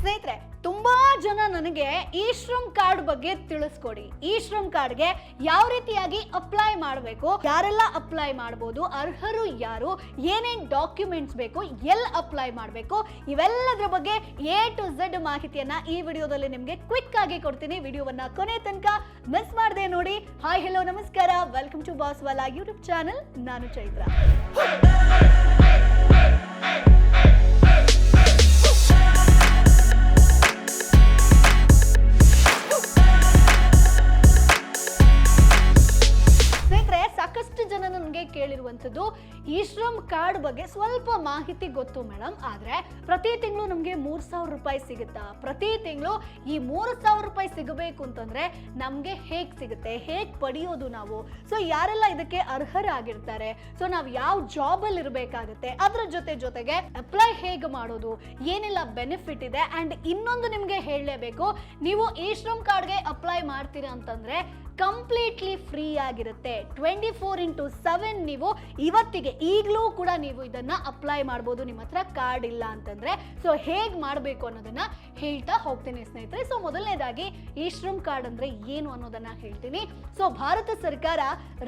ಸ್ನೇಹಿತರೆ, ತುಂಬಾ ಜನ ನನಗೆ ಈ ಶ್ರಮ್ ಕಾರ್ಡ್ ಬಗ್ಗೆ ತಿಳಿಸ್ಕೊಡಿ. ಈ ಶ್ರಮ್ ಕಾರ್ಡ್ಗೆ ಯಾವ ರೀತಿಯಾಗಿ ಅಪ್ಲೈ ಮಾಡಬೇಕು, ಯಾರೆಲ್ಲ ಅಪ್ಲೈ ಮಾಡಬಹುದು, ಅರ್ಹರು ಯಾರು, ಏನೇನ್ ಡಾಕ್ಯುಮೆಂಟ್ಸ್ ಬೇಕು, ಎಲ್ಲಿ ಅಪ್ಲೈ ಮಾಡಬೇಕು, ಇವೆಲ್ಲದರ ಬಗ್ಗೆ ಎ ಟು ಝೆಡ್ ಮಾಹಿತಿಯನ್ನ ಈ ವಿಡಿಯೋದಲ್ಲಿ ನಿಮ್ಗೆ ಕ್ವಿಕ್ ಆಗಿ ಕೊಡ್ತೀನಿ. ವಿಡಿಯೋವನ್ನ ಕೊನೆ ತನಕ ಮಿಸ್ ಮಾಡದೆ ನೋಡಿ. ಹಾಯ್, ಹೆಲೋ, ನಮಸ್ಕಾರ, welcome to Boss Wala YouTube channel. ನಾನು ಚೈತ್ರ. ಸಾಕಷ್ಟು ಜನ ನನಗೆ ಕೇಳಿರುವಂಥದ್ದು ಈ ಶ್ರಮ್ ಕಾರ್ಡ್ ಬಗ್ಗೆ ಸ್ವಲ್ಪ ಮಾಹಿತಿ ಗೊತ್ತು ಮೇಡಮ್, ಆದ್ರೆ ಪ್ರತಿ ತಿಂಗಳು ನಮ್ಗೆ 3,000 ರೂಪಾಯಿ ಸಿಗುತ್ತಾ? ಪ್ರತಿ ತಿಂಗಳು ಈ 3,000 ರೂಪಾಯಿ ಸಿಗಬೇಕು ಅಂತಂದ್ರೆ ನಮ್ಗೆ ಹೇಗ್ ಸಿಗುತ್ತೆ, ಹೇಗ್ ಪಡೆಯೋದು ನಾವು? ಸೊ ಯಾರೆಲ್ಲ ಇದಕ್ಕೆ ಅರ್ಹರಾಗಿರ್ತಾರೆ, ಸೊ ನಾವು ಯಾವ ಜಾಬ್ ಅಲ್ಲಿ ಇರಬೇಕಾಗುತ್ತೆ, ಅದ್ರ ಜೊತೆಗೆ ಅಪ್ಲೈ ಹೇಗೆ ಮಾಡೋದು, ಏನೆಲ್ಲ ಬೆನಿಫಿಟ್ ಇದೆ. ಅಂಡ್ ಇನ್ನೊಂದು ನಿಮ್ಗೆ ಹೇಳಲೇಬೇಕು, ನೀವು ಈ ಶ್ರಮ್ ಕಾರ್ಡ್ಗೆ ಅಪ್ಲೈ ಮಾಡ್ತೀರಾ ಅಂತಂದ್ರೆ ಕಂಪ್ಲೀಟ್ಲಿ ಫ್ರೀ ಆಗಿರುತ್ತೆ. 24x7 ನೀವು ಇವತ್ತಿಗೆ ಈಗಲೂ ಕೂಡ ನೀವು ಇದನ್ನ ಅಪ್ಲೈ ಮಾಡಬಹುದು, ನಿಮ್ಮ ಹತ್ರ ಕಾರ್ಡ್ ಇಲ್ಲ ಅಂತಂದ್ರೆ. ಸೊ ಹೇಗ್ ಮಾಡಬೇಕು ಅನ್ನೋದನ್ನ ಹೇಳ್ತಾ ಹೋಗ್ತೀನಿ ಸ್ನೇಹಿತರೆ. ಸೊ ಮೊದಲನೇದಾಗಿ ಈ ಶ್ರಮ್ ಕಾರ್ಡ್ ಅಂದ್ರೆ ಏನು ಅನ್ನೋದನ್ನ ಹೇಳ್ತೀನಿ. ಸೊ ಭಾರತ ಸರ್ಕಾರ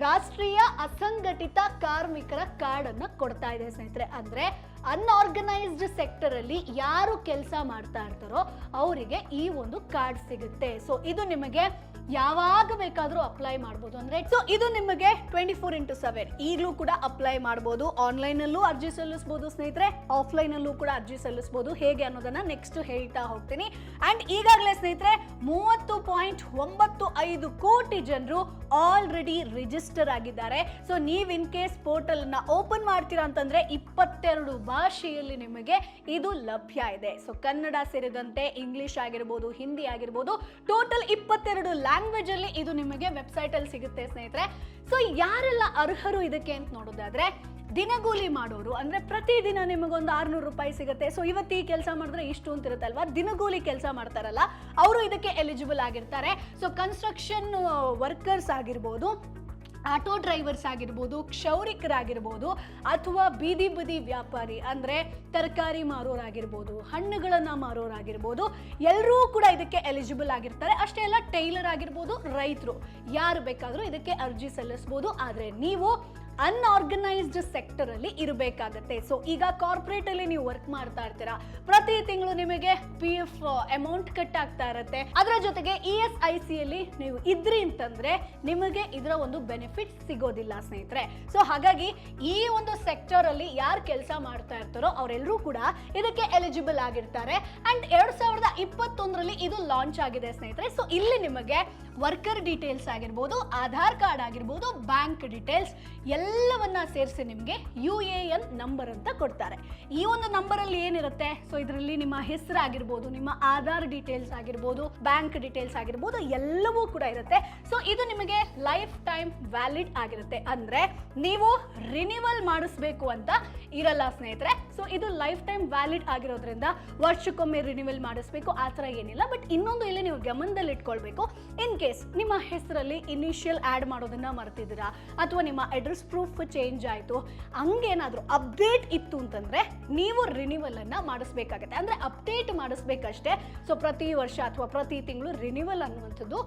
ರಾಷ್ಟ್ರೀಯ ಅಸಂಘಟಿತ ಕಾರ್ಮಿಕರ ಕಾರ್ಡ್ ಅನ್ನ ಕೊಡ್ತಾ ಇದೆ ಸ್ನೇಹಿತರೆ. ಅಂದ್ರೆ ಅನ್ಆರ್ಗನೈಸ್ಡ್ ಸೆಕ್ಟರ್ ಅಲ್ಲಿ ಯಾರು ಕೆಲಸ ಮಾಡ್ತಾ ಇರ್ತಾರೋ ಅವರಿಗೆ ಈ ಒಂದು ಕಾರ್ಡ್ ಸಿಗುತ್ತೆ. ಸೊ ಇದು ನಿಮಗೆ ಯಾವಾಗ ಬೇಕಾದ್ರೂ ಅಪ್ಲೈ ಮಾಡಬಹುದು. ಅಂದ್ರೆ ಸೊ ಇದು ನಿಮಗೆ 24x7 ಈಗಲೂ ಕೂಡ ಅಪ್ಲೈ ಮಾಡಬಹುದು. ಆನ್ಲೈನ್ ಅಲ್ಲೂ ಅರ್ಜಿ ಸಲ್ಲಿಸಬಹುದು ಸ್ನೇಹಿತರೆ, ಆಫ್ಲೈನ್ ಅಲ್ಲೂ ಕೂಡ ಅರ್ಜಿ ಸಲ್ಲಿಸಬಹುದು. ಹೇಗೆ ಅನ್ನೋದನ್ನ ನೆಕ್ಸ್ಟ್ ಹೇಳ್ತಾ ಹೋಗ್ತೀನಿ. ಅಂಡ್ ಈಗಾಗಲೇ ಸ್ನೇಹಿತರೆ 30.95 ಕೋಟಿ ಜನರು ಆಲ್ರೆಡಿ ರಿಜಿಸ್ಟರ್ ಆಗಿದ್ದಾರೆ. ಸೊ ನೀವ್ ಇನ್ ಕೇಸ್ ಪೋರ್ಟಲ್ ಅನ್ನ ಓಪನ್ ಮಾಡ್ತೀರಾ ಅಂತಂದ್ರೆ 22 ಭಾಷೆಯಲ್ಲಿ ನಿಮಗೆ ಇದು ಲಭ್ಯ ಇದೆ. ಸೊ ಕನ್ನಡ ಸೇರಿದಂತೆ ಇಂಗ್ಲಿಷ್ ಆಗಿರ್ಬೋದು, ಹಿಂದಿ ಆಗಿರ್ಬೋದು, ಟೋಟಲ್ 22 ಲ್ಯಾಂಗ್ವೇಜ್ ಅಲ್ಲಿ ಇದು ನಿಮಗೆ ವೆಬ್ಸೈಟ್ ಅಲ್ಲಿ ಸಿಗುತ್ತೆ ಸ್ನೇಹಿತರೆ. ಸೊ ಯಾರೆಲ್ಲ ಅರ್ಹರು ಇದಕ್ಕೆ ಅಂತ ನೋಡೋದಾದ್ರೆ, ದಿನಗೂಲಿ ಮಾಡೋರು, ಅಂದ್ರೆ ಪ್ರತಿದಿನ ನಿಮಗೊಂದು 600 ರೂಪಾಯಿ ಸಿಗುತ್ತೆ. ಸೊ ಇವತ್ತು ಈ ಕೆಲಸ ಮಾಡಿದ್ರೆ ಇಷ್ಟು ಅಂತ ಇರುತ್ತಲ್ವಾ, ದಿನಗೂಲಿ ಕೆಲಸ ಮಾಡ್ತಾರಲ್ಲ ಅವರು ಇದಕ್ಕೆ ಎಲಿಜಿಬಲ್ ಆಗಿರ್ತಾರೆ. ಸೊ ಕನ್ಸ್ಟ್ರಕ್ಷನ್ ವರ್ಕರ್ಸ್ ಆಗಿರ್ಬೋದು, ಆಟೋ ಡ್ರೈವರ್ಸ್ ಆಗಿರ್ಬೋದು, ಕ್ಷೌರಿಕರಾಗಿರ್ಬೋದು, ಅಥವಾ ಬೀದಿ ಬದಿ ವ್ಯಾಪಾರಿ ಅಂದ್ರೆ ತರಕಾರಿ ಮಾರೋರಾಗಿರ್ಬೋದು, ಹಣ್ಣುಗಳನ್ನ ಮಾರೋರಾಗಿರ್ಬೋದು, ಎಲ್ಲರೂ ಕೂಡ ಇದಕ್ಕೆ ಎಲಿಜಿಬಲ್ ಆಗಿರ್ತಾರೆ. ಅಷ್ಟೇ ಅಲ್ಲ, ಟೈಲರ್ ಆಗಿರ್ಬೋದು, ರೈತರು ಯಾರು ಬೇಕಾದ್ರೂ ಇದಕ್ಕೆ ಅರ್ಜಿ ಸಲ್ಲಿಸಬಹುದು. ಆದ್ರೆ ನೀವು ಅನ್ಆರ್ಗನೈಸ್ಡ್ ಸೆಕ್ಟರ್ ಅಲ್ಲಿ ಇರಬೇಕಾಗತ್ತೆ. ಸೊ ಈಗ ಕಾರ್ಪೊರೇಟ್ ಅಲ್ಲಿ ನೀವು ವರ್ಕ್ ಮಾಡ್ತಾ ಇರ್ತೀರಾ, ಪ್ರತಿ ತಿಂಗಳು ನಿಮಗೆ PF ಅಮೌಂಟ್ ಕಟ್ ಆಗ್ತಾ ಇರುತ್ತೆ. ಅದರ ಜೊತೆಗೆ ESIC ಅಲ್ಲಿ ನೀವು ಇದ್ರಿ ಅಂತಂದ್ರೆ ನಿಮಗೆ ಇದರ ಒಂದು ಬೆನಿಫಿಟ್ ಸಿಗೋದಿಲ್ಲ ಸ್ನೇಹಿತರೆ. ಸೊ ಹಾಗಾಗಿ ಈ ಒಂದು ಸೆಕ್ಟರ್ ಅಲ್ಲಿ ಯಾರು ಕೆಲಸ ಮಾಡ್ತಾ ಇರ್ತಾರೋ ಅವರೆಲ್ಲರೂ ಕೂಡ ಇದಕ್ಕೆ ಎಲಿಜಿಬಲ್ ಆಗಿರ್ತಾರೆ. ಅಂಡ್ 2021ರಲ್ಲಿ ಇದು ಲಾಂಚ್ ಆಗಿದೆ ಸ್ನೇಹಿತರೆ. ಸೊ ಇಲ್ಲಿ ನಿಮಗೆ ವರ್ಕರ್ ಡೀಟೇಲ್ಸ್ ಆಗಿರ್ಬೋದು, ಆಧಾರ್ ಕಾರ್ಡ್ ಆಗಿರ್ಬೋದು, ಬ್ಯಾಂಕ್ ಡೀಟೇಲ್ಸ್ ಎಲ್ಲವನ್ನ ಸೇರಿಸಿ ನಿಮಗೆ UAN ನಂಬರ್ ಅಂತ ಕೊಡ್ತಾರೆ. ಈ ಒಂದು ನಂಬರ್ ಅಲ್ಲಿ ಏನಿರುತ್ತೆ, ಸೊ ಇದರಲ್ಲಿ ನಿಮ್ಮ ಹೆಸರು ಆಗಿರ್ಬೋದು, ನಿಮ್ಮ ಆಧಾರ್ ಡೀಟೇಲ್ಸ್ ಆಗಿರ್ಬೋದು, ಬ್ಯಾಂಕ್ ಡೀಟೇಲ್ಸ್ ಆಗಿರ್ಬೋದು, ಎಲ್ಲವೂ ಕೂಡ ಇರುತ್ತೆ. ಸೊ ಇದು ನಿಮಗೆ ಲೈಫ್ ಟೈಮ್ ವ್ಯಾಲಿಡ್ ಆಗಿರುತ್ತೆ. ಅಂದ್ರೆ ನೀವು ರಿನಿವಲ್ ಮಾಡಿಸ್ಬೇಕು ಅಂತ ಇರಲ್ಲ ಸ್ನೇಹಿತರೆ. ಸೊ ಇದು ಲೈಫ್ ಟೈಮ್ ವ್ಯಾಲಿಡ್ ಆಗಿರೋದ್ರಿಂದ ವರ್ಷಕ್ಕೊಮ್ಮೆ ರಿನಿವಲ್ ಮಾಡಿಸ್ಬೇಕು ಆ ಥರ ಏನಿಲ್ಲ. ಬಟ್ ಇನ್ನೊಂದು ಇಲ್ಲಿ ನೀವು ಗಮನದಲ್ಲಿ ಇಟ್ಕೊಳ್ಬೇಕು, ಇನ್ ಕೇಸ್ ನಿಮ್ಮ ಹೆಸರಲ್ಲಿ ಇನಿಷಿಯಲ್ ಆಡ್ ಮಾಡೋದನ್ನ ಮರ್ತಿದ್ದೀರಾ, ಅಥವಾ ನಿಮ್ಮ ಅಡ್ರೆಸ್ ಪ್ರೂಫ್ ಚೇಂಜ್ ಆಯ್ತು, ಹಂಗೇನಾದ್ರೂ ಅಪ್ಡೇಟ್ ಇತ್ತು ಅಂತಂದ್ರೆ ನೀವು ರಿನಿವಲ್ ಅನ್ನ ಮಾಡಿಸ್ಬೇಕಾಗತ್ತೆ. ಅಂದ್ರೆ ಅಪ್ಡೇಟ್ ಮಾಡಿಸ್ಬೇಕಷ್ಟೇ. ಸೊ ಪ್ರತಿ ವರ್ಷ ಅಥವಾ ಪ್ರತಿ ತಿಂಗಳು ರಿನಿವಲ್ ಅನ್ನುವಂಥದ್ದು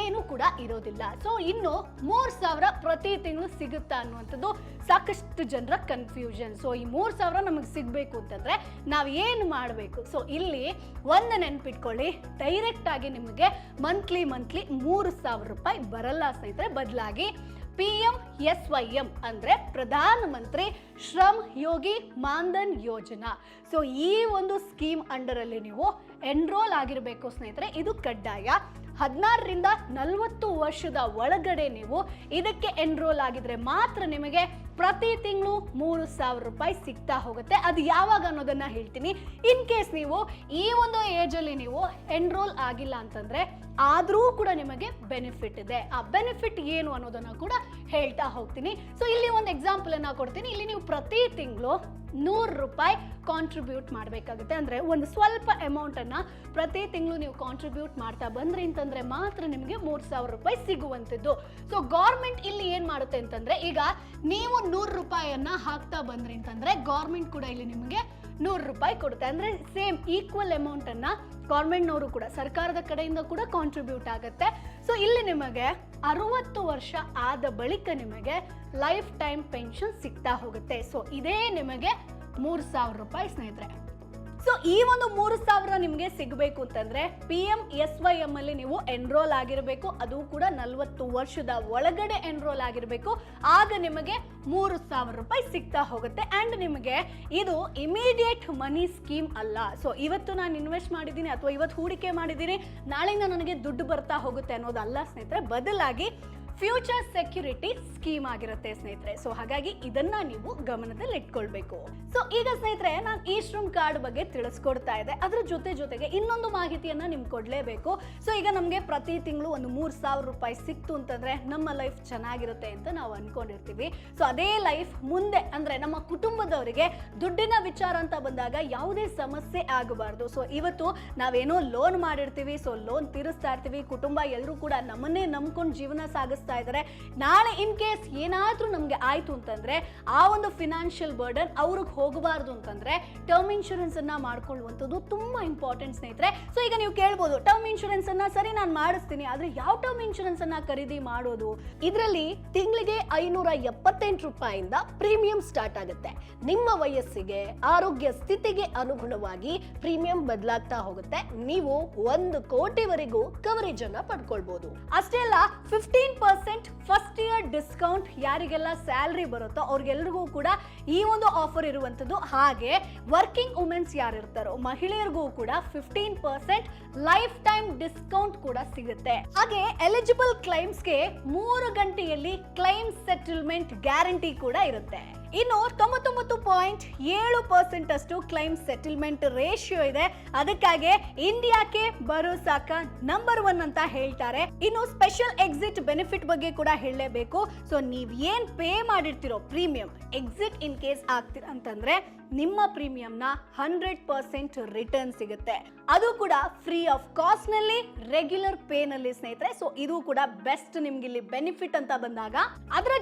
ಏನು ಕೂಡ ಇರೋದಿಲ್ಲ. ಸೊ ಇನ್ನು 3,000 ಪ್ರತಿ ತಿಂಗಳು ಸಿಗುತ್ತಾ ಅನ್ನುವಂಥದ್ದು ಸಾಕಷ್ಟು ಜನರ ಕನ್ಫ್ಯೂಷನ್. ಸೊ ಈ 3,000 ನಮಗೆ ಸಿಗ್ಬೇಕು ಅಂತಂದ್ರೆ ನಾವ್ ಏನು ಮಾಡಬೇಕು? ಸೊ ಇಲ್ಲಿ ಒಂದು ನೆನ್ಪಿಟ್ಕೊಳ್ಳಿ, ಡೈರೆಕ್ಟ್ ಆಗಿ ನಿಮಗೆ ಮಂತ್ಲಿ 3,000 ರೂಪಾಯಿ ಬರಲ್ಲ ಸ್ನೇಹಿತರೆ. ಬದಲಾಗಿ PMSYM ಅಂದ್ರೆ ಪ್ರಧಾನ ಮಂತ್ರಿ ಶ್ರಮ್ ಯೋಗಿ ಮಾನ್ಧನ್ ಯೋಜನಾ. ಸೊ ಈ ಒಂದು ಸ್ಕೀಮ್ ಅಂಡರ್ ಅಲ್ಲಿ ನೀವು ಎನ್ರೋಲ್ ಆಗಿರಬೇಕು ಸ್ನೇಹಿತರೆ. ಇದು ಕಡ್ಡಾಯ. 16ರಿಂದ 40 ವರ್ಷದ ಒಳಗಡೆ ನೀವು ಇದಕ್ಕೆ ಎನ್ರೋಲ್ ಆಗಿದ್ರೆ ಮಾತ್ರ ನಿಮಗೆ ಪ್ರತಿ ತಿಂಗಳು 3,000 ರೂಪಾಯಿ ಸಿಗ್ತಾ ಹೋಗುತ್ತೆ. ಅದು ಯಾವಾಗ ಅನ್ನೋದನ್ನ ಹೇಳ್ತೀನಿ. ಇನ್ ಕೇಸ್ ನೀವು ಈ ಒಂದು ಏಜ್ ಅಲ್ಲಿ ನೀವು ಎನ್ರೋಲ್ ಆಗಿಲ್ಲ ಅಂತಂದ್ರೆ ಆದ್ರೂ ಕೂಡ ನಿಮಗೆ ಬೆನಿಫಿಟ್ ಇದೆ. ಆ ಬೆನಿಫಿಟ್ ಏನು ಅನ್ನೋದನ್ನ ಕೂಡ ಹೇಳ್ತಾ ಹೋಗ್ತೀನಿ. ಸೊ ಇಲ್ಲಿ ಒಂದು ಎಕ್ಸಾಂಪಲ್ ಅನ್ನ ಕೊಡ್ತೀನಿ. ಇಲ್ಲಿ ನೀವು ಪ್ರತಿ ತಿಂಗಳು ₹100 ಕಾಂಟ್ರಿಬ್ಯೂಟ್ ಮಾಡಬೇಕಾಗುತ್ತೆ. ಅಂದರೆ ಒಂದು ಸ್ವಲ್ಪ ಅಮೌಂಟನ್ನು ಪ್ರತಿ ತಿಂಗಳು ನೀವು ಕಾಂಟ್ರಿಬ್ಯೂಟ್ ಮಾಡ್ತಾ ಬಂದ್ರಿ ಅಂತಂದರೆ ಮಾತ್ರ ನಿಮಗೆ ₹3,000 ಸಿಗುವಂಥದ್ದು. ಸೊ ಗೌರ್ಮೆಂಟ್ ಇಲ್ಲಿ ಏನು ಮಾಡುತ್ತೆ ಅಂತಂದರೆ, ಈಗ ನೀವು ₹100 ಹಾಕ್ತಾ ಬಂದ್ರಿ ಅಂತಂದರೆ ಗೌರ್ಮೆಂಟ್ ಕೂಡ ಇಲ್ಲಿ ನಿಮಗೆ ₹100 ಕೊಡುತ್ತೆ. ಅಂದರೆ ಸೇಮ್ ಈಕ್ವಲ್ ಅಮೌಂಟನ್ನು ಗೌರ್ಮೆಂಟ್ನವರು ಕೂಡ, ಸರ್ಕಾರದ ಕಡೆಯಿಂದ ಕೂಡ ಕಾಂಟ್ರಿಬ್ಯೂಟ್ ಆಗುತ್ತೆ. ಸೊ ಇಲ್ಲಿ ನಿಮಗೆ 60 ವರ್ಷ ಆದ ಬಳಿಕ ನಿಮಗೆ ಲೈಫ್ ಟೈಮ್ ಪೆನ್ಷನ್ ಸಿಗ್ತಾ ಹೋಗುತ್ತೆ. ಸೊ ಇದೇ ನಿಮಗೆ ₹3,000 ಸ್ನೇಹಿತರೆ. ಸೊ ಈ ಒಂದು 3,000 ನಿಮಗೆ ಸಿಗಬೇಕು ಅಂತಂದ್ರೆ PMSYM ಅಲ್ಲಿ ನೀವು ಎನ್ರೋಲ್ ಆಗಿರಬೇಕು. ಅದು ಕೂಡ 40 ವರ್ಷದ ಒಳಗಡೆ ಎನ್ರೋಲ್ ಆಗಿರಬೇಕು. ಆಗ ನಿಮಗೆ ₹3,000 ಸಿಗ್ತಾ ಹೋಗುತ್ತೆ. ಅಂಡ್ ನಿಮಗೆ ಇದು ಇಮಿಡಿಯೇಟ್ ಮನಿ ಸ್ಕೀಮ್ ಅಲ್ಲ. ಸೊ ಇವತ್ತು ನಾನು ಇನ್ವೆಸ್ಟ್ ಮಾಡಿದ್ದೀನಿ ಅಥವಾ ಇವತ್ತು ಹೂಡಿಕೆ ಮಾಡಿದ್ದೀನಿ, ನಾಳೆಯಿಂದ ನನಗೆ ದುಡ್ಡು ಬರ್ತಾ ಹೋಗುತ್ತೆ ಅನ್ನೋದಲ್ಲ ಸ್ನೇಹಿತರೆ. ಬದಲಾಗಿ ಫ್ಯೂಚರ್ ಸೆಕ್ಯೂರಿಟಿ ಸ್ಕೀಮ್ ಆಗಿರುತ್ತೆ ಸ್ನೇಹಿತರೆ. ಸೊ ಹಾಗಾಗಿ ಇದನ್ನ ನೀವು ಗಮನದಲ್ಲಿ ಇಟ್ಕೊಳ್ಬೇಕು. ಸೊ ಈಗ ಸ್ನೇಹಿತರೆ, ನಾನು ಇ-ಶ್ರಮ್ ಕಾರ್ಡ್ ಬಗ್ಗೆ ತಿಳಿಸ್ಕೊಡ್ತಾ ಇದ್ದೆ. ಅದ್ರ ಜೊತೆಗೆ ಇನ್ನೊಂದು ಮಾಹಿತಿಯನ್ನ ನಿಮ್ಗೆ ಕೊಡ್ಲೇಬೇಕು. ಸೊ ಈಗ ನಮಗೆ ಪ್ರತಿ ತಿಂಗಳು ಒಂದು ₹3,000 ಸಿಕ್ತು ಅಂತಂದ್ರೆ ನಮ್ಮ ಲೈಫ್ ಚೆನ್ನಾಗಿರುತ್ತೆ ಅಂತ ನಾವು ಅನ್ಕೊಂಡಿರ್ತೀವಿ. ಸೊ ಅದೇ ಲೈಫ್ ಮುಂದೆ ಅಂದ್ರೆ ನಮ್ಮ ಕುಟುಂಬದವರಿಗೆ ದುಡ್ಡಿನ ವಿಚಾರ ಅಂತ ಬಂದಾಗ ಯಾವುದೇ ಸಮಸ್ಯೆ ಆಗಬಾರ್ದು. ಸೊ ಇವತ್ತು ನಾವೇನೋ ಲೋನ್ ಮಾಡಿರ್ತೀವಿ, ಸೊ ಲೋನ್ ತೀರಿಸ್ತಾ ಇರ್ತೀವಿ, ಕುಟುಂಬ ಎಲ್ಲರೂ ಕೂಡ ನಮ್ಮನ್ನೇ ನಂಬ್ಕೊಂಡು ಜೀವನ ಸಾಗಿಸ್ತಾ ಇದ್ದಾರೆ. ನಾಳೆ ಇನ್ ಕೇಸ್ ಏನಾದ್ರೂ ನಮ್ಗೆ ಆಯ್ತು ಅಂತಂದ್ರೆ ಆ ಒಂದು ಫಿನಾನ್ಷಿಯಲ್ ಬರ್ಡನ್ ಅವ್ರಿಗೆ ಹೋಗಬಾರ್ದು ಅಂತಂದ್ರೆ ಟರ್ಮ್ ಇನ್ಶೂರೆನ್ಸ್ ಅನ್ನ ಮಾಡ್ಕೊಳ್ಳುವಂಥದ್ದು ತುಂಬಾ ಇಂಪಾರ್ಟೆಂಟ್ ಸ್ನೇಹಿತರೆ. ಸೊ ಈಗ ನೀವು ಕೇಳ್ಬೋದು, ಟರ್ಮ್ ಇನ್ಶೂರೆನ್ಸ್ ಅನ್ನ ಸರಿ ನಾನು ಮಾಡಿಸ್ತೀನಿ, ಆದ್ರೆ ಯಾವ ಟರ್ಮ್ ಇನ್ಶೂರೆನ್ಸ್ ಅನ್ನ ಖರೀದಿ ಮಾಡೋದು? ಇದರಲ್ಲಿ ತಿಂಗಳಿಗೆ ₹578 ಪ್ರೀಮಿಯಂ ಸ್ಟಾರ್ಟ್ ಆಗುತ್ತೆ. ನಿಮ್ಮ ವಯಸ್ಸಿಗೆ, ಆರೋಗ್ಯ ಸ್ಥಿತಿಗೆ ಅನುಗುಣವಾಗಿ ಪ್ರೀಮಿಯಂ ಬದಲಾಗ್ತಾ ಹೋಗುತ್ತೆ. ನೀವು 1 ಕೋಟಿವರೆಗೂ ಕವರೇಜ್ ಅನ್ನ ಪಡ್ಕೊಳ್ಬಹುದು. ಅಷ್ಟೇ ಅಲ್ಲ, 15% ಫಸ್ಟ್ ಇಯರ್ ಡಿಸ್ಕೌಂಟ್ ಯಾರಿಗೆಲ್ಲ ಸ್ಯಾಲರಿ ಬರುತ್ತೋ ಅವ್ರಿಗೆಲ್ರಿಗೂ ಕೂಡ ಈ ಒಂದು ಆಫರ್ ಇರುವಂತದ್ದು. ಹಾಗೆ ವರ್ಕಿಂಗ್ ವುಮೆನ್ಸ್ ಯಾರಿರ್ತಾರೋ ಮಹಿಳೆಯರಿಗೂ ಕೂಡ 15% ಲೈಫ್ ಟೈಮ್ ಡಿಸ್ಕೌಂಟ್ ಕೂಡ ಸಿಗುತ್ತೆ. ಹಾಗೆ ಎಲಿಜಿಬಲ್ ಕ್ಲೈಮ್ಸ್ಗೆ 3 ಗಂಟೆಯಲ್ಲಿ ಕ್ಲೈಮ್ ಸೆಟಲ್ಮೆಂಟ್ ಗ್ಯಾರಂಟಿ ಕೂಡ ಇರುತ್ತೆ. ಇನ್ನು 99.7% ಅಷ್ಟು ಕ್ಲೈಮ್ ಸೆಟಲ್ಮೆಂಟ್ ರೇಷಿಯೋ ಇದೆ. ಅದಕ್ಕಾಗಿ ಇಂಡಿಯಾಕ್ಕೆ ಭರೋಸಾಕ ನಂಬರ್ 1 ಅಂತ ಹೇಳ್ತಾರೆ. ಇನ್ನು ಸ್ಪೆಷಲ್ ಎಕ್ಸಿಟ್ ಬೆನಿಫಿಟ್ ಬಗ್ಗೆ ಕೂಡ ಹೇಳಲೇಬೇಕು. ಸೊ ನೀವ್ ಏನ್ ಪೇ ಮಾಡಿರ್ತಿರೋ ಪ್ರೀಮಿಯಂ ಎಕ್ಸಿಟ್ ಇನ್ ಕೇಸ್ ಆಗ್ತೀರ ಅಂತಂದ್ರೆ ನಿಮ್ಮ ಪ್ರೀಮಿಯಂನ 100% ರಿಟರ್ನ್ ಸಿಗುತ್ತೆ. ಅದು ಕೂಡ ಫ್ರೀ ಆಫ್ ಕಾಸ್ಟ್ ನಲ್ಲಿ, ರೆಗ್ಯುಲರ್ ಪೇ ನಲ್ಲಿ ಸ್ನೇಹಿತರೆ. ಸೊ ಇದು ಕೂಡ ಬೆಸ್ಟ್ ನಿಮ್ಗೆ ಇಲ್ಲಿ ಬೆನಿಫಿಟ್ ಅಂತ ಬಂದಾಗ. ಅದರ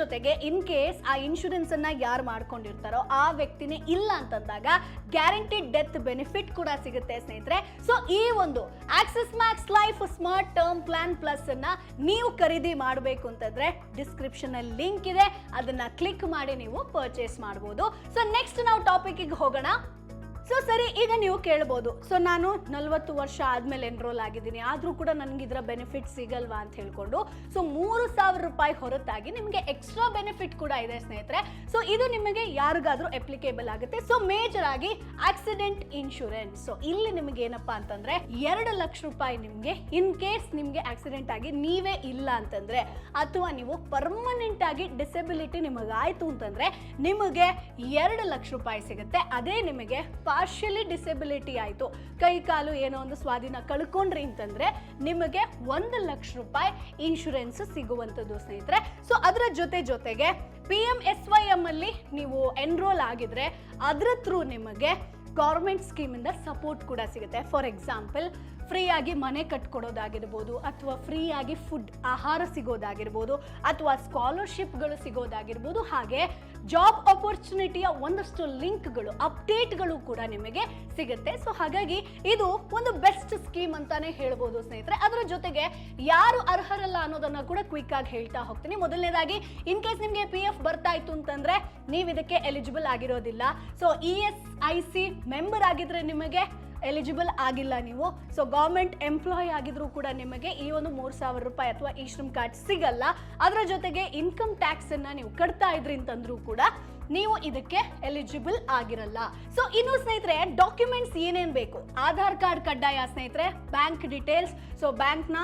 ಜೊತೆಗೆ ಇನ್ ಕೇಸ್ ಆ ಇನ್ಶೂರೆನ್ಸ್ ಅನ್ನ ಯಾರು ಮಾಡ್ಕೊಂಡಿರ್ತಾರೋ ಆ ವ್ಯಕ್ತಿನೇ ಇಲ್ಲ ಅಂತಂದಾಗ ಗ್ಯಾರಂಟಿಡ್ ಡೆತ್ ಬೆನಿಫಿಟ್ ಕೂಡ ಸಿಗುತ್ತೆ ಸ್ನೇಹಿತರೆ. ಸೊ ಈ ಒಂದು Axis Max life smart term plan plus ಅನ್ನ ನೀವು ಖರೀದಿ ಮಾಡಬೇಕು ಅಂತಂದ್ರೆ ಡಿಸ್ಕ್ರಿಪ್ಷನ್ ಅಲ್ಲಿ ಲಿಂಕ್ ಇದೆ, ಅದನ್ನ ಕ್ಲಿಕ್ ಮಾಡಿ ನೀವು ಪರ್ಚೇಸ್ ಮಾಡಬಹುದು. ಸೊ ನೆಕ್ಸ್ಟ್ ನಾವು ಟಾಪಿಕ್ ಹೋಗೋಣ. ಸೊ ಸರಿ, ಈಗ ನೀವು ಕೇಳ್ಬೋದು, ಸೊ ನಾನು 40 ವರ್ಷ ಆದ್ಮೇಲೆ ಎನ್ರೋಲ್ ಆಗಿದ್ದೀನಿ, ಆದ್ರೂ ಕೂಡ ನನಗೆ ಇದರ ಬೆನಿಫಿಟ್ ಸಿಗಲ್ವಾ ಅಂತ ಹೇಳ್ಕೊಂಡು. ಸೊ ₹3,000 ಹೊರತಾಗಿ ನಿಮಗೆ ಎಕ್ಸ್ಟ್ರಾ ಬೆನಿಫಿಟ್ ಕೂಡ ಇದೆ ಸ್ನೇಹಿತರೆ. ಸೊ ಇದು ನಿಮಗೆ ಯಾರಿಗಾದ್ರೂ ಅಪ್ಲಿಕೇಬಲ್ ಆಗುತ್ತೆ. ಸೊ ಮೇಜರ್ ಆಗಿ ಆಕ್ಸಿಡೆಂಟ್ ಇನ್ಶೂರೆನ್ಸ್. ಸೊ ಇಲ್ಲಿ ನಿಮಗೆ ಏನಪ್ಪಾ ಅಂತಂದ್ರೆ ₹2 ಲಕ್ಷ ನಿಮ್ಗೆ ಇನ್ ಕೇಸ್ ನಿಮ್ಗೆ ಆಕ್ಸಿಡೆಂಟ್ ಆಗಿ ನೀವೇ ಇಲ್ಲ ಅಂತಂದ್ರೆ, ಅಥವಾ ನೀವು ಪರ್ಮನೆಂಟ್ ಆಗಿ ಡಿಸೆಬಿಲಿಟಿ ನಿಮಗಾಯ್ತು ಅಂತಂದ್ರೆ ನಿಮಗೆ ₹2 ಲಕ್ಷ ಸಿಗುತ್ತೆ. ಅದೇ ನಿಮಗೆ ಪಾರ್ಷಿಯಲಿ ಡಿಸೆಬಿಲಿಟಿ ಆಯ್ತು, ಕೈ ಕಾಲು ಏನೋ ಒಂದು ಸ್ವಾಧೀನ ಕಳ್ಕೊಂಡ್ರಿ ಅಂತಂದ್ರೆ ನಿಮಗೆ ₹1 ಲಕ್ಷ ಇನ್ಶೂರೆನ್ಸ್ ಸಿಗುವಂಥದ್ದು ಸ್ನೇಹಿತರೆ. ಸೊ ಅದರ ಜೊತೆಗೆ PMSYM ಅಲ್ಲಿ ನೀವು ಎನ್ರೋಲ್ ಆಗಿದ್ರೆ ಅದರ ಥ್ರೂ ನಿಮಗೆ ಗೌರ್ಮೆಂಟ್ ಸ್ಕೀಮ್ ಇಂದ ಸಪೋರ್ಟ್ ಕೂಡ ಸಿಗುತ್ತೆ. ಫಾರ್ ಎಕ್ಸಾಂಪಲ್, ಫ್ರೀ ಆಗಿ ಮನೆ ಕಟ್ಕೊಡೋದಾಗಿರ್ಬೋದು, ಅಥವಾ ಫ್ರೀ ಆಗಿ ಫುಡ್ ಆಹಾರ ಸಿಗೋದಾಗಿರ್ಬೋದು, ಅಥವಾ ಸ್ಕಾಲರ್ಶಿಪ್ಗಳು ಸಿಗೋದಾಗಿರ್ಬೋದು. ಹಾಗೆ ಜಾಬ್ ಆಪರ್ಚುನಿಟಿಯ ಒಂದಷ್ಟು ಲಿಂಕ್ಗಳು, ಅಪ್ಡೇಟ್ಗಳು ಕೂಡ ನಿಮಗೆ ಸಿಗುತ್ತೆ. ಸೊ ಹಾಗಾಗಿ ಇದು ಒಂದು ಬೆಸ್ಟ್ ಸ್ಕೀಮ್ ಅಂತಾನೆ ಹೇಳ್ಬೋದು ಸ್ನೇಹಿತರೆ. ಅದರ ಜೊತೆಗೆ ಯಾರು ಅರ್ಹರಲ್ಲ ಅನ್ನೋದನ್ನ ಕೂಡ ಕ್ವಿಕ್ ಆಗಿ ಹೇಳ್ತಾ ಹೋಗ್ತೀನಿ. ಮೊದಲನೇದಾಗಿ, ಇನ್ ಕೇಸ್ ನಿಮಗೆ PF ಬರ್ತಾ ಇತ್ತು ಅಂತಂದ್ರೆ ನೀವು ಇದಕ್ಕೆ ಎಲಿಜಿಬಲ್ ಆಗಿರೋದಿಲ್ಲ. ಸೊ ESIC ಮೆಂಬರ್ ಆಗಿದ್ರೆ ನಿಮಗೆ ಎಲಿಜಿಬಲ್ ಆಗಿಲ್ಲ ನೀವು. ಸೊ ಗೌರ್ಮೆಂಟ್ ಎಂಪ್ಲಾಯ್ ಆಗಿದ್ರು ಕೂಡ ನಿಮಗೆ ಈ ಒಂದು ₹3,000 ಅಥವಾ ಇ-ಶ್ರಮ್ ಕಾರ್ಡ್ ಸಿಗಲ್ಲ. ಅದರ ಜೊತೆಗೆ ಇನ್ಕಮ್ ಟ್ಯಾಕ್ಸ್ ಅನ್ನ ನೀವು ಕಟ್ತಾ ಇದ್ರಿ ಅಂತಂದ್ರೂ ಕೂಡ ನೀವು ಇದಕ್ಕೆ ಎಲಿಜಿಬಲ್ ಆಗಿರಲ್ಲ. ಸೊ ಇನ್ನು ಸ್ನೇಹಿತರೆ, ಡಾಕ್ಯುಮೆಂಟ್ಸ್ ಏನೇನ್ ಬೇಕು? ಆಧಾರ್ ಕಾರ್ಡ್ ಕಡ್ಡಾಯ ಸ್ನೇಹಿತರೆ, ಬ್ಯಾಂಕ್ ಡೀಟೇಲ್ಸ್, ಸೊ ಬ್ಯಾಂಕ್ ನ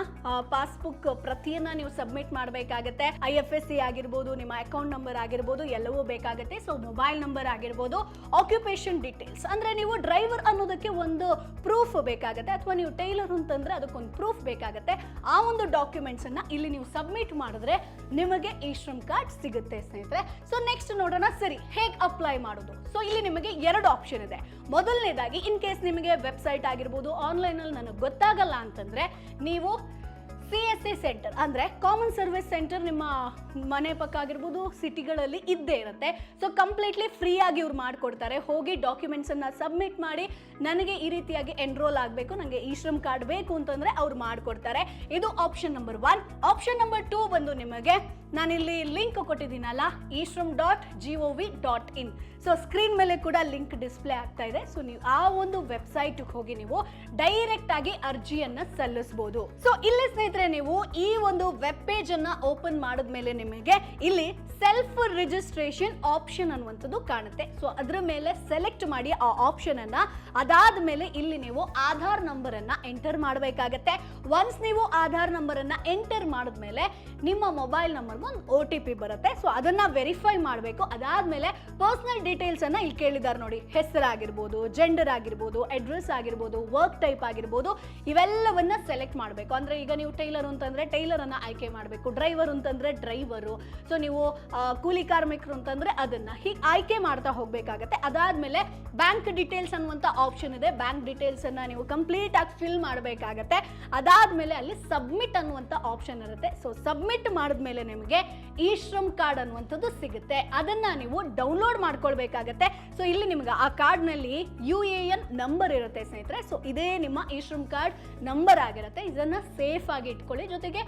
ಪಾಸ್ಬುಕ್ ಪ್ರತಿಯನ್ನ ನೀವು ಸಬ್ಮಿಟ್ ಮಾಡಬೇಕಾಗುತ್ತೆ. IFSC ಆಗಿರ್ಬೋದು, ನಿಮ್ಮ ಅಕೌಂಟ್ ನಂಬರ್ ಆಗಿರ್ಬೋದು, ಎಲ್ಲವೂ ಬೇಕಾಗುತ್ತೆ. ಸೊ ಮೊಬೈಲ್ ನಂಬರ್ ಆಗಿರ್ಬೋದು, ಆಕ್ಯುಪೇಷನ್ ಡೀಟೇಲ್ಸ್ ಅಂದ್ರೆ ನೀವು ಡ್ರೈವರ್ ಅನ್ನೋದಕ್ಕೆ ಒಂದು ಪ್ರೂಫ್ ಬೇಕಾಗುತ್ತೆ, ಅಥವಾ ನೀವು ಟೈಲರ್ ಅಂತಂದ್ರೆ ಅದಕ್ಕೊಂದು ಪ್ರೂಫ್ ಬೇಕಾಗುತ್ತೆ. ಆ ಒಂದು ಡಾಕ್ಯುಮೆಂಟ್ಸ್ ಅನ್ನ ಇಲ್ಲಿ ನೀವು ಸಬ್ಮಿಟ್ ಮಾಡಿದ್ರೆ ನಿಮಗೆ ಇ-ಶ್ರಮ್ ಕಾರ್ಡ್ ಸಿಗುತ್ತೆ ಸ್ನೇಹಿತರೆ. ಸೊ ನೆಕ್ಸ್ಟ್ ನೋಡೋಣ. ಸರಿ, ಸರಿ, ಹೇಗೆ ಅಪ್ಲೈ ಮಾಡೋದು? ಸೊ ಇಲ್ಲಿ ನಿಮಗೆ 2 ಆಪ್ಷನ್ ಇದೆ. ಮೊದಲನೇದಾಗಿ, ಇನ್ ಕೇಸ್ ನಿಮಗೆ ವೆಬ್ಸೈಟ್ ಆಗಿರ್ಬೋದು, ಆನ್ಲೈನಲ್ಲಿ ನನಗೆ ಗೊತ್ತಾಗಲ್ಲ ಅಂತಂದ್ರೆ ನೀವು CSC ಸೆಂಟರ್ ಅಂದರೆ ಕಾಮನ್ ಸರ್ವಿಸ್ ಸೆಂಟರ್ ನಿಮ್ಮ ಮನೆ ಪಕ್ಕ ಆಗಿರ್ಬೋದು, ಸಿಟಿಗಳಲ್ಲಿ ಇದ್ದೇ ಇರುತ್ತೆ. ಸೊ ಕಂಪ್ಲೀಟ್ಲಿ ಫ್ರೀ ಆಗಿ ಇವ್ರು ಮಾಡಿಕೊಡ್ತಾರೆ. ಹೋಗಿ ಡಾಕ್ಯುಮೆಂಟ್ಸನ್ನು ಸಬ್ಮಿಟ್ ಮಾಡಿ, ನನಗೆ ಈ ರೀತಿಯಾಗಿ ಎನ್ರೋಲ್ ಆಗಬೇಕು, ನನಗೆ ಈ ಶ್ರಮ್ ಕಾರ್ಡ್ ಬೇಕು ಅಂತಂದರೆ ಅವ್ರು ಮಾಡಿಕೊಡ್ತಾರೆ. ಇದು ಆಪ್ಷನ್ ನಂಬರ್ 1. ಆಪ್ಷನ್ ನಂಬರ್ 2 ಬಂದು ನಿಮಗೆ ನಾನಿಲ್ಲಿ ಲಿಂಕ್ ಕೊಟ್ಟಿದ್ದೀನಲ್ಲ, ishram.gov.in. ಸೊ ಸ್ಕ್ರೀನ್ ಮೇಲೆ ಕೂಡ ಲಿಂಕ್ ಡಿಸ್ಪ್ಲೇ ಆಗ್ತಾ ಇದೆ. ಸೊ ನೀವು ಆ ಒಂದು ವೆಬ್ಸೈಟ್ಗೆ ಹೋಗಿ ನೀವು ಡೈರೆಕ್ಟ್ ಆಗಿ ಅರ್ಜಿಯನ್ನ ಸಲ್ಲಿಸಬಹುದು. ಸೊ ಇಲ್ಲಿ ಸ್ನೇಹಿತರೆ, ನೀವು ಈ ಒಂದು ವೆಬ್ ಪೇಜ್ ಅನ್ನ ಓಪನ್ ಮಾಡಿದ್ಮೇಲೆ ನಿಮಗೆ ಇಲ್ಲಿ ಸೆಲ್ಫ್ ರಿಜಿಸ್ಟ್ರೇಷನ್ ಆಪ್ಷನ್ ಅನ್ನುವಂಥದ್ದು ಕಾಣುತ್ತೆ. ಸೊ ಅದರ ಮೇಲೆ ಸೆಲೆಕ್ಟ್ ಮಾಡಿ ಆ ಆಪ್ಷನ್ ಅನ್ನ. ಅದಾದ್ಮೇಲೆ ಇಲ್ಲಿ ನೀವು ಆಧಾರ್ ನಂಬರ್ ಅನ್ನ ಎಂಟರ್ ಮಾಡಬೇಕಾಗತ್ತೆ. ಒನ್ಸ್ ನೀವು ಆಧಾರ್ ನಂಬರ್ ಅನ್ನ ಎಂಟರ್ ಮಾಡಿದ್ಮೇಲೆ ನಿಮ್ಮ ಮೊಬೈಲ್ ನಂಬರ್ಗೆ ಒಂದು OTP ಬರುತ್ತೆ. ಸೊ ಅದನ್ನ ವೆರಿಫೈ ಮಾಡಬೇಕು. ಅದಾದ್ಮೇಲೆ ಪರ್ಸನಲ್ ಡೀಟೇಲ್ಸ್ ಅನ್ನ ಇಲ್ಲಿ ಕೇಳಿದ್ದಾರೆ ನೋಡಿ, ಹೆಸರಾಗಿರ್ಬೋದು, ಜೆಂಡರ್ ಆಗಿರ್ಬೋದು, ಅಡ್ರೆಸ್ ಆಗಿರ್ಬೋದು, ವರ್ಕ್ ಟೈಪ್ ಆಗಿರ್ಬೋದು, ಇವೆಲ್ಲವನ್ನ ಸೆಲೆಕ್ಟ್ ಮಾಡಬೇಕು. ಅಂದ್ರೆ ಈಗ ನೀವು ಟೈಲರ್ ಅಂತಂದ್ರೆ ಟೈಲರ್ ಅನ್ನ ಆಯ್ಕೆ ಮಾಡಬೇಕು, ಡ್ರೈವರ್ ಅಂತಂದ್ರೆ ಡ್ರೈವರು, ಸೊ ನೀವು ಕೂಲಿ ಕಾರ್ಮಿಕರು ಅಂತಂದ್ರೆ ಅದನ್ನ ಹೀಗೆ ಆಯ್ಕೆ ಮಾಡ್ತಾ ಹೋಗ್ಬೇಕಾಗತ್ತೆ. ಅದಾದ್ಮೇಲೆ ಬ್ಯಾಂಕ್ ಡೀಟೇಲ್ಸ್ ಅನ್ನುವಂತ ಆಪ್ಷನ್ ಇದೆ. ಬ್ಯಾಂಕ್ ಡೀಟೇಲ್ಸ್ ಅನ್ನ ನೀವು ಕಂಪ್ಲೀಟ್ ಆಗಿ ಫಿಲ್ ಮಾಡಬೇಕಾಗತ್ತೆ. ಅದಾದ್ಮೇಲೆ ಅಲ್ಲಿ ಸಬ್ಮಿಟ್ ಅನ್ನುವಂತ ಆಪ್ಷನ್ ಇರುತ್ತೆ. ಸೊ ಸಬ್ಮಿಟ್ ಮಾಡಿದ್ಮೇಲೆ ನಿಮಗೆ ಈ ಶ್ರಮ್ ಕಾರ್ಡ್ ಅನ್ನುವಂಥದ್ದು ಸಿಗುತ್ತೆ. ಅದನ್ನ ನೀವು ಡೌನ್ಲೋಡ್ ಮಾಡ್ಕೊಳ್ಬೇಕಾಗತ್ತೆ. ಸೊ ಇಲ್ಲಿ ನಿಮ್ಗೆ ಆ ಕಾರ್ಡ್ ನಲ್ಲಿ UAN ನಂಬರ್ ಇರುತ್ತೆ ಸ್ನೇಹಿತರೆ. ಸೊ ಇದೇ ನಿಮ್ಮ ಈ ಶ್ರಮ್ ಕಾರ್ಡ್ ನಂಬರ್ ಆಗಿರುತ್ತೆ. ಇದನ್ನ ಸೇಫ್ ಆಗಿ ಇಟ್ಕೊಳ್ಳಿ. ಜೊತೆಗೆ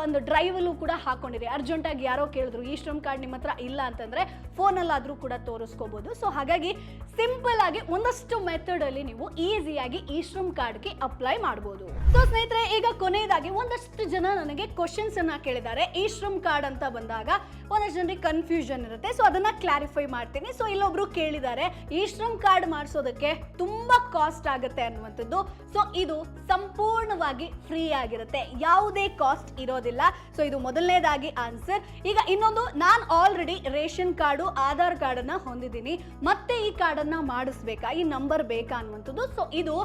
ಒಂದು ಡ್ರೈವಲ್ಲೂ ಕೂಡ ಹಾಕೊಂಡಿರಿ. ಅರ್ಜೆಂಟ್ ಆಗಿ ಯಾರೋ ಕೇಳಿದ್ರು ಈ ಶ್ರಮ್ ಕಾರ್ಡ್ ನಿಮ್ಮ ಹತ್ರ ಇಲ್ಲ ಅಂತಂದ್ರೆ ಫೋನಲ್ಲಾದ್ರೂ ಕೂಡ ತೋರಿಸ್ಕೋಬಹುದು. ಸೊ ಹಾಗಾಗಿ ಸಿಂಪಲ್ ಆಗಿ ಒಂದಷ್ಟು ಮೆಥಡ್ ಅಲ್ಲಿ ನೀವು ಈಸಿಯಾಗಿ ಈ ಶ್ರಮ್ ಕಾರ್ಡ್ಗೆ ಅಪ್ಲೈ ಮಾಡಬಹುದು. ಸೊ ಸ್ನೇಹಿತರೆ, ಈಗ ಕೊನೆಯದಾಗಿ ಒಂದಷ್ಟು ಜನ ನನಗೆ ಕ್ವಶನ್ಸ್ ಅನ್ನ ಕೇಳಿದ್ದಾರೆ. ಈ ಶ್ರಮ್ ಕಾರ್ಡ್ ಅಂತ ಬಂದಾಗ ಒಂದಷ್ಟು ಜನರಿಗೆ ಕನ್ಫ್ಯೂಷನ್ ಇರುತ್ತೆ. ಸೊ ಅದನ್ನ ಕ್ಲಾರಿಫೈ ಮಾಡ್ತೀನಿ. ಸೊ ಇಲ್ಲೊಬ್ರು ಕೇಳಿದ್ದಾರೆ, ಈ ಶ್ರಮ್ ಕಾರ್ಡ್ ಮಾಡಿಸೋದಕ್ಕೆ ತುಂಬಾ ಕಾಸ್ಟ್ ಆಗುತ್ತೆ ಅನ್ನುವಂಥದ್ದು. ಸೊ ಇದು ಸಂಪೂರ್ಣವಾಗಿ ಫ್ರೀ ಆಗಿರುತ್ತೆ, ಯಾವುದೇ ಕಾಸ್ಟ್ ಇರೋದಿಲ್ಲ. ಸೊ ಇದು ಮೊದಲನೇದಾಗಿ ಆನ್ಸರ್. ಈಗ ಇನ್ನೊಂದು, ನಾನು already ration card, Aadhaar card ಅನ್ನ ಹೊಂದಿದ್ದೀನಿ, ಮತ್ತೆ ಈ ಕಾರ್ಡ್ ಅನ್ನ ಮಾಡಿಸ್ಬೇಕಾ, ಈ ನಂಬರ್ ಬೇಕಾ ಅನ್ನುವಂಥದ್ದು. ಸೊ ಇದು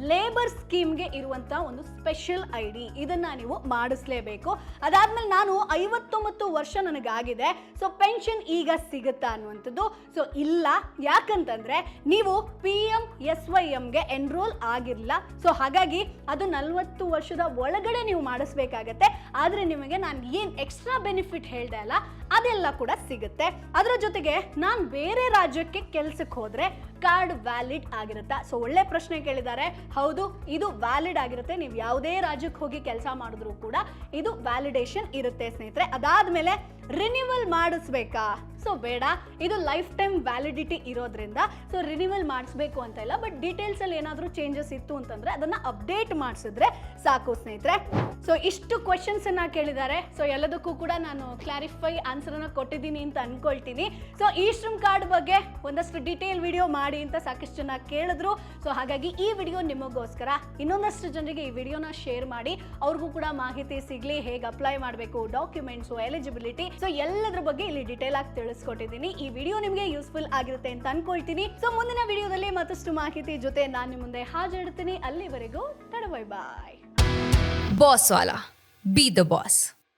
ಲೇಬರ್ ಸ್ಕೀಮ್ಗೆ ಇರುವಂತ ಒಂದು ಸ್ಪೆಷಲ್ ID. ಇದನ್ನ ನೀವು ಮಾಡಿಸ್ಲೇಬೇಕು. ಅದಾದ್ಮೇಲೆ ನಾನು 59 ವರ್ಷ ನನಗಾಗಿದೆ, ಸೊ ಪೆನ್ಷನ್ ಈಗ ಸಿಗುತ್ತಾ ಅನ್ನುವಂಥದ್ದು. ಸೊ ಇಲ್ಲ, ಯಾಕಂತಂದ್ರೆ ನೀವು PMSYMಗೆ ಎನ್ರೋಲ್ ಆಗಿರಲಿಲ್ಲ. ಸೊ ಹಾಗಾಗಿ ಅದು 40 ವರ್ಷದ ಒಳಗಡೆ ನೀವು ಮಾಡಿಸ್ಬೇಕಾಗತ್ತೆ. ಆದ್ರೆ ನಿಮಗೆ ನಾನು ಏನು ಎಕ್ಸ್ಟ್ರಾ ಬೆನಿಫಿಟ್ ಹೇಳ್ದೆ ಅಲ್ಲ, ಅದೆಲ್ಲ ಕೂಡ ಸಿಗುತ್ತೆ. ಅದರ ಜೊತೆಗೆ ನಾನು ಬೇರೆ ರಾಜ್ಯಕ್ಕೆ ಕೆಲ್ಸಕ್ಕೆ ಹೋದ್ರೆ ಕಾರ್ಡ್ ವ್ಯಾಲಿಡ್ ಆಗಿರುತ್ತಾ? ಸೊ ಒಳ್ಳೆ ಪ್ರಶ್ನೆ ಕೇಳಿದ್ದಾರೆ. ಹೌದು, ಇದು ವ್ಯಾಲಿಡ್ ಆಗಿರುತ್ತೆ. ನೀವು ಯಾವುದೇ ರಾಜ್ಯಕ್ಕೆ ಹೋಗಿ ಕೆಲಸ ಮಾಡಿದ್ರು ಕೂಡ ಇದು ವ್ಯಾಲಿಡೇಷನ್ ಇರುತ್ತೆ ಸ್ನೇಹಿತರೆ. ಅದಾದ್ಮೇಲೆ ರಿನ್ಯೂವಲ್ ಮಾಡಿಸ್ಬೇಕಾ? ಸೊ ಬೇಡ, ಇದು ಲೈಫ್ ಟೈಮ್ ವ್ಯಾಲಿಡಿಟಿ ಇರೋದ್ರಿಂದ ಸೊ ರಿನ್ಯೂವಲ್ ಮಾಡಿಸ್ಬೇಕು ಅಂತ ಇಲ್ಲ. ಬಟ್ ಡೀಟೇಲ್ಸ್ ಅಲ್ಲಿ ಏನಾದರೂ ಚೇಂಜಸ್ ಇತ್ತು ಅಂತಂದ್ರೆ ಅದನ್ನ ಅಪ್ಡೇಟ್ ಮಾಡಿಸಿದ್ರೆ ಸಾಕು ಸ್ನೇಹಿತರೆ. ಸೊ ಇಷ್ಟು ಕ್ವೆಶನ್ಸ್ ಅನ್ನ ಕೇಳಿದ್ದಾರೆ. ಸೊ ಎಲ್ಲದಕ್ಕೂ ಕೂಡ ನಾನು ಕ್ಲಾರಿಫೈ ಆನ್ಸರ್ ಅನ್ನ ಕೊಟ್ಟಿದ್ದೀನಿ ಅಂತ ಅನ್ಕೊಳ್ತೀನಿ. ಸೊ ಈ ಶ್ರಮ್ ಕಾರ್ಡ್ ಬಗ್ಗೆ ಒಂದಷ್ಟು ಡೀಟೇಲ್ ವಿಡಿಯೋ ಮಾಡಿ ಅಂತ ಸಾಕಷ್ಟು ಜನ ಕೇಳಿದ್ರು. ಸೊ ಹಾಗಾಗಿ ಈ ವಿಡಿಯೋ ನಿಮಗೋಸ್ಕರ. ಇನ್ನೊಂದಷ್ಟು ಜನರಿಗೆ ಈ ವಿಡಿಯೋನ ಶೇರ್ ಮಾಡಿ, ಅವ್ರಿಗೂ ಕೂಡ ಮಾಹಿತಿ ಸಿಗ್ಲಿ, ಹೇಗೆ ಅಪ್ಲೈ ಮಾಡಬೇಕು, ಡಾಕ್ಯುಮೆಂಟ್ಸ್, ಎಲಿಜಿಬಿಲಿಟಿ, ಸೊ ಎಲ್ಲದ್ರ ಬಗ್ಗೆ ಇಲ್ಲಿ ಡೀಟೇಲ್ ಆಗಿ ತಿಳಿಸ್ಕೊಟ್ಟಿದ್ದೀನಿ. ಈ ವಿಡಿಯೋ ನಿಮಗೆ ಯೂಸ್ಫುಲ್ ಆಗಿರುತ್ತೆ ಅಂತ ಅನ್ಕೊಳ್ತೀನಿ. ಸೊ ಮುಂದಿನ ವಿಡಿಯೋದಲ್ಲಿ ಮತ್ತಷ್ಟು ಮಾಹಿತಿ ಜೊತೆ ನಾನು ನಿಮ್ಮ ಮುಂದೆ ಹಾಜರಿರ್ತೀನಿ. ಅಲ್ಲಿವರೆಗೂ ಬಾಯ್. Boss Wala. Be the boss.